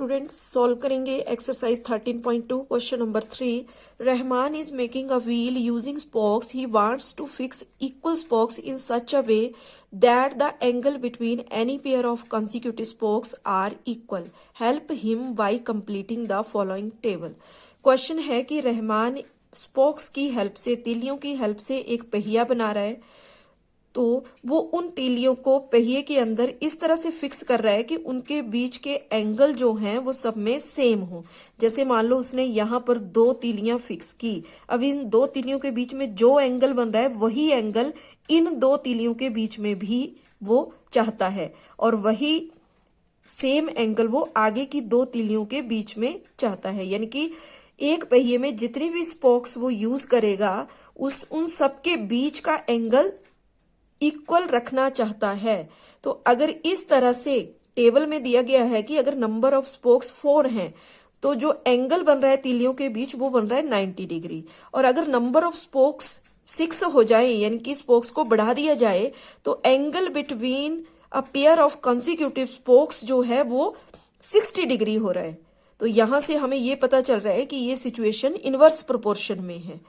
Students solve करेंगे exercise 13.2 question number 3। Rahman is making a wheel using spokes. He wants to fix equal spokes in such a way that the angle between any pair of consecutive spokes are equal. Help him by completing the following table. Question है कि Rahman spokes की help से, तीलियों की help से एक पहिया बना रहा है, तो वो उन तीलियों को पहिए के अंदर इस तरह से फिक्स कर रहा है कि उनके बीच के एंगल जो हैं वो सब में सेम हो। जैसे मान लो उसने यहाँ पर दो तीलियां फिक्स की, अब इन दो तीलियों के बीच में जो एंगल बन रहा है वही एंगल इन दो तीलियों के बीच में भी वो चाहता है, और वही सेम एंगल वो आगे की दो तीलियों के बीच में चाहता है। यानी कि एक पहिए में जितनी भी स्पोक्स वो यूज करेगा उन सबके बीच का एंगल इक्वल रखना चाहता है। तो अगर इस तरह से टेबल में दिया गया है कि अगर नंबर ऑफ स्पोक्स 4 हैं तो जो एंगल बन रहा है तीलियों के बीच वो बन रहा है 90 डिग्री, और अगर नंबर ऑफ स्पोक्स 6 हो जाए यानी कि स्पोक्स को बढ़ा दिया जाए तो angle between a pair of consecutive spokes जो है वो 60 डिग्री हो रहा है। तो यहां से हमें ये पता चल रहा है कि ये सिचुएशन इनवर्स प्रोपोर्शन में है।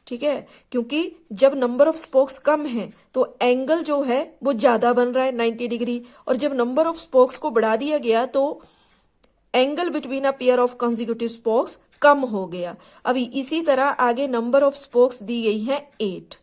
ठीक है, क्योंकि जब नंबर ऑफ स्पोक्स कम है तो एंगल जो है वो ज्यादा बन रहा है 90 डिग्री, और जब नंबर ऑफ स्पोक्स को बढ़ा दिया गया तो angle between a pair of consecutive spokes कम हो गया। अभी इसी तरह आगे नंबर ऑफ स्पोक्स दी गई है 8।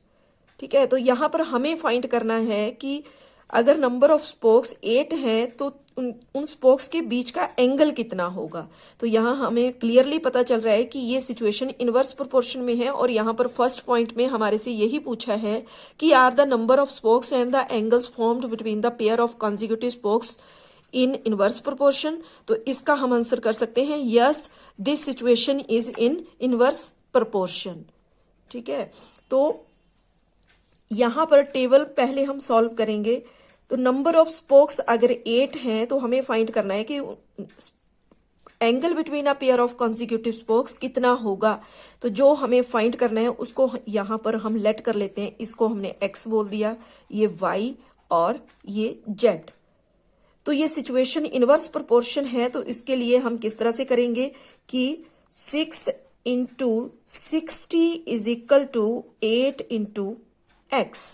ठीक है, तो यहां पर हमें फाइंड करना है कि अगर नंबर ऑफ स्पोक्स 8 है तो उन स्पोक्स के बीच का एंगल कितना होगा। तो यहाँ हमें क्लियरली पता चल रहा है कि ये सिचुएशन इनवर्स प्रोपोर्शन में है, और यहाँ पर फर्स्ट पॉइंट में हमारे से यही पूछा है कि are the number of spokes and the angles formed between the pair of consecutive spokes in inverse proportion. तो इसका हम आंसर कर सकते हैं yes, this situation is in inverse proportion. ठीक है, तो यहां पर टेबल पहले हम सॉल्व करेंगे। तो नंबर ऑफ स्पोक्स अगर 8 हैं तो हमें फाइंड करना है कि angle between a pair of consecutive spokes कितना होगा। तो जो हमें फाइंड करना है उसको यहां पर हम लेट कर लेते हैं। इसको हमने x बोल दिया, ये y और ये z। तो ये सिचुएशन इनवर्स प्रोपोर्शन है, तो इसके लिए हम किस तरह से करेंगे कि 6 into 60 is equal to 8 into x।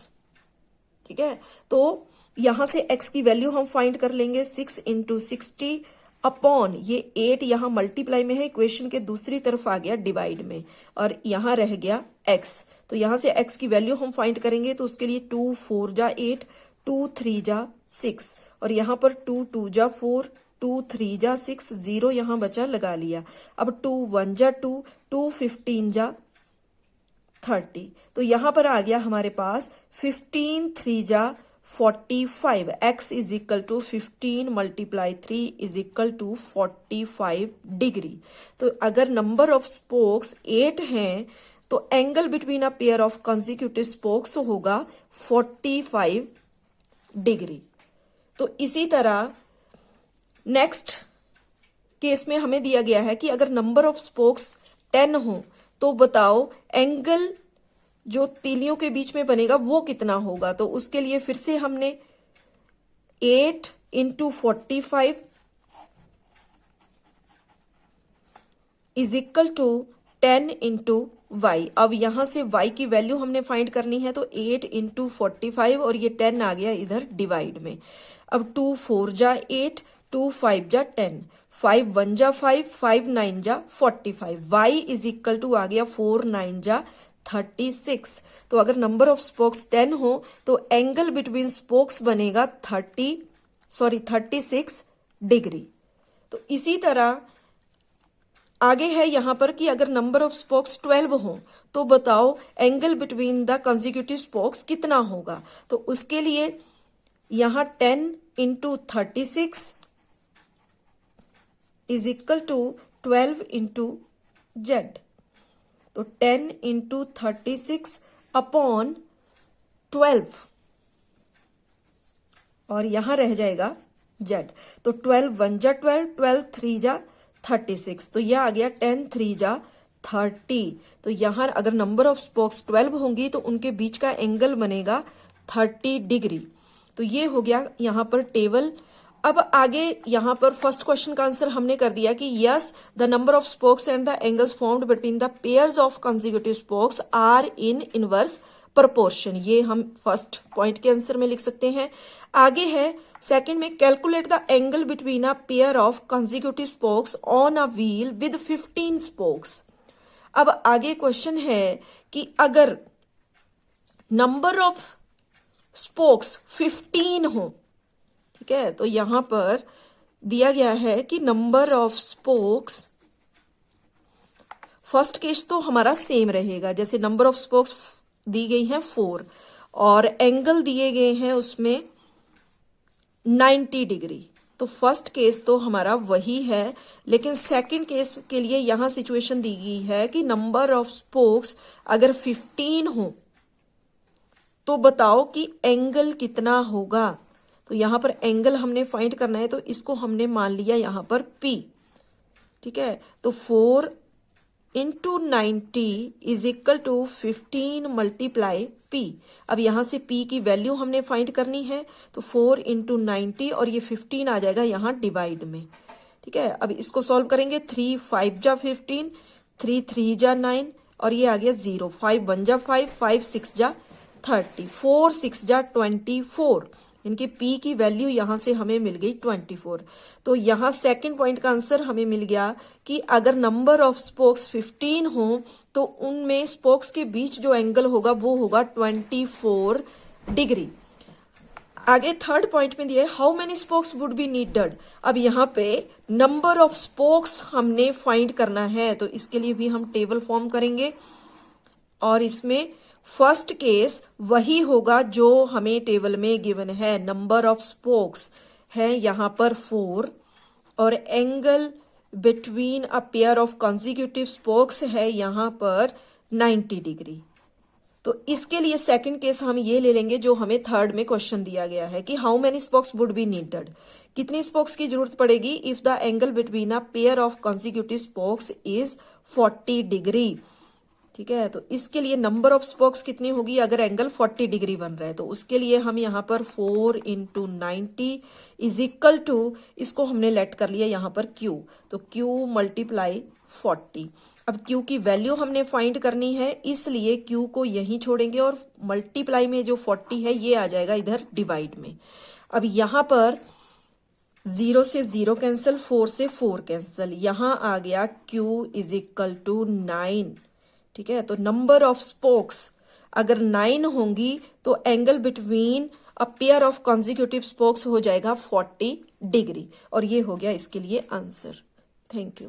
ठीक है, तो यहां से x की वैल्यू हम फाइंड कर लेंगे 6 इंटू 60 अपॉन ये 8 यहां मल्टीप्लाई में है, इक्वेशन के दूसरी तरफ आ गया डिवाइड में, और यहां रह गया x। तो यहां से x की वैल्यू हम फाइंड करेंगे, तो उसके लिए 2 4 जा 8, 2 3 जा 6, और यहां पर 2 2 जा 4, 2 3 जा 6, 0 यहां बचा लगा लिया। अब 2 1 जा 2, 2 15 जा 30, तो यहां पर आ गया हमारे पास 15 3 जा 45। x is equal to 15 multiply 3 is equal to 45 degree. तो अगर नंबर ऑफ स्पोक्स 8 हैं तो angle between a pair of consecutive spokes होगा 45 डिग्री। तो इसी तरह नेक्स्ट केस में हमें दिया गया है कि अगर नंबर ऑफ स्पोक्स 10 हो तो बताओ एंगल जो तीलियों के बीच में बनेगा वो कितना होगा। तो उसके लिए फिर से हमने 8 into 45 is equal to 10 into y. अब यहां से y की वैल्यू हमने फाइंड करनी है, तो 8 इंटू 45 और ये 10 आ गया इधर डिवाइड में। अब 2 4 जा 8, 2 5 जा 10, 5 1 जा 5, 5 9 जा 45। y इज इक्वल टू आ गया 4 9 जा 36। तो अगर नंबर ऑफ स्पोक्स 10 हो तो एंगल बिटवीन स्पोक्स बनेगा 36 डिग्री। तो इसी तरह आगे है यहां पर कि अगर नंबर ऑफ स्पोक्स 12 हो तो बताओ angle between the consecutive spokes कितना होगा। तो उसके लिए यहां 10 into 36 is equal to 12 into z. तो 10 इंटू 36 अपॉन 12, और यहां रह जाएगा z। तो 12 1 जा 12, 12 3 जा 36, तो यह आ गया 10 3 जा 30। तो यहां अगर नंबर ऑफ स्पोक्स 12 होंगी तो उनके बीच का एंगल बनेगा 30 डिग्री। तो ये हो गया यहां पर टेबल, अब आगे यहाँ पर फर्स्ट क्वेश्चन का आंसर हमने कर दिया कि yes the number of spokes and the angles formed between the pairs of consecutive spokes are in inverse proportion. ये हम फर्स्ट पॉइंट के आंसर में लिख सकते हैं। आगे है सेकंड में calculate the angle between a pair of consecutive spokes on a wheel with 15 spokes. अब आगे क्वेश्चन है कि अगर नंबर ऑफ स्पोक्स 15 हो, ठीक है, तो यहां पर दिया गया है कि number of spokes, first case तो हमारा सेम रहेगा, जैसे नंबर ऑफ स्पोक्स दी गई है 4 और एंगल दिए गए हैं उसमें 90 डिग्री, तो फर्स्ट केस तो हमारा वही है। लेकिन सेकंड केस के लिए यहां सिचुएशन दी गई है कि नंबर ऑफ स्पोक्स अगर 15 हो तो बताओ कि एंगल कितना होगा। तो यहां पर एंगल हमने फाइंड करना है, तो इसको हमने मान लिया यहां पर P, ठीक है। तो 4 into 90 is equal to 15 multiply P। अब यहां से P की वैल्यू हमने फाइंड करनी है, तो 4 इंटू 90 और ये 15 आ जाएगा यहाँ डिवाइड में, ठीक है। अब इसको सॉल्व करेंगे, 3 5 जा 15, 3 3 जा 9 और ये आ गया 0, 5 1 जा 5, 5 6 जा 30, 4 6 जा 24। इनकी P की वैल्यू यहां से हमें मिल गई 24। तो यहां सेकंड पॉइंट का आंसर हमें मिल गया कि अगर नंबर ऑफ स्पोक्स 15 हो तो उनमें स्पोक्स के बीच जो एंगल होगा वो होगा 24 डिग्री। आगे थर्ड पॉइंट में दिया है how many spokes would be needed. अब यहाँ पे नंबर ऑफ स्पोक्स हमने फाइंड करना है, तो इसके लिए भी हम टेबल फॉर्म करेंगे और इसमें फर्स्ट केस वही होगा जो हमें टेबल में गिवन है। नंबर ऑफ स्पोक्स है यहां पर 4 और angle between a pair of consecutive spokes है यहां पर 90 डिग्री। तो इसके लिए सेकंड केस हम ये ले लेंगे जो हमें थर्ड में क्वेश्चन दिया गया है कि how many spokes would be needed, कितनी स्पोक्स की जरूरत पड़ेगी if the angle between a pair of consecutive spokes is 40 degree, ठीक है। तो इसके लिए नंबर ऑफ स्पोक्स कितनी होगी अगर एंगल 40 डिग्री बन रहा है, तो उसके लिए हम यहाँ पर 4 इंटू 90 इज इक्वल टू, इसको हमने लेट कर लिया यहाँ पर Q, तो Q मल्टीप्लाई 40। अब Q की वैल्यू हमने फाइंड करनी है, इसलिए Q को यहीं छोड़ेंगे और मल्टीप्लाई में जो 40 है ये आ जाएगा इधर डिवाइड में। अब यहाँ पर 0 से 0 कैंसिल, 4 से 4 कैंसिल, यहाँ आ गया Q इज इक्वल टू 9, ठीक है। तो नंबर ऑफ स्पोक्स अगर 9 होंगी तो angle between a pair of consecutive spokes हो जाएगा 40 डिग्री और ये हो गया इसके लिए आंसर। Thank you.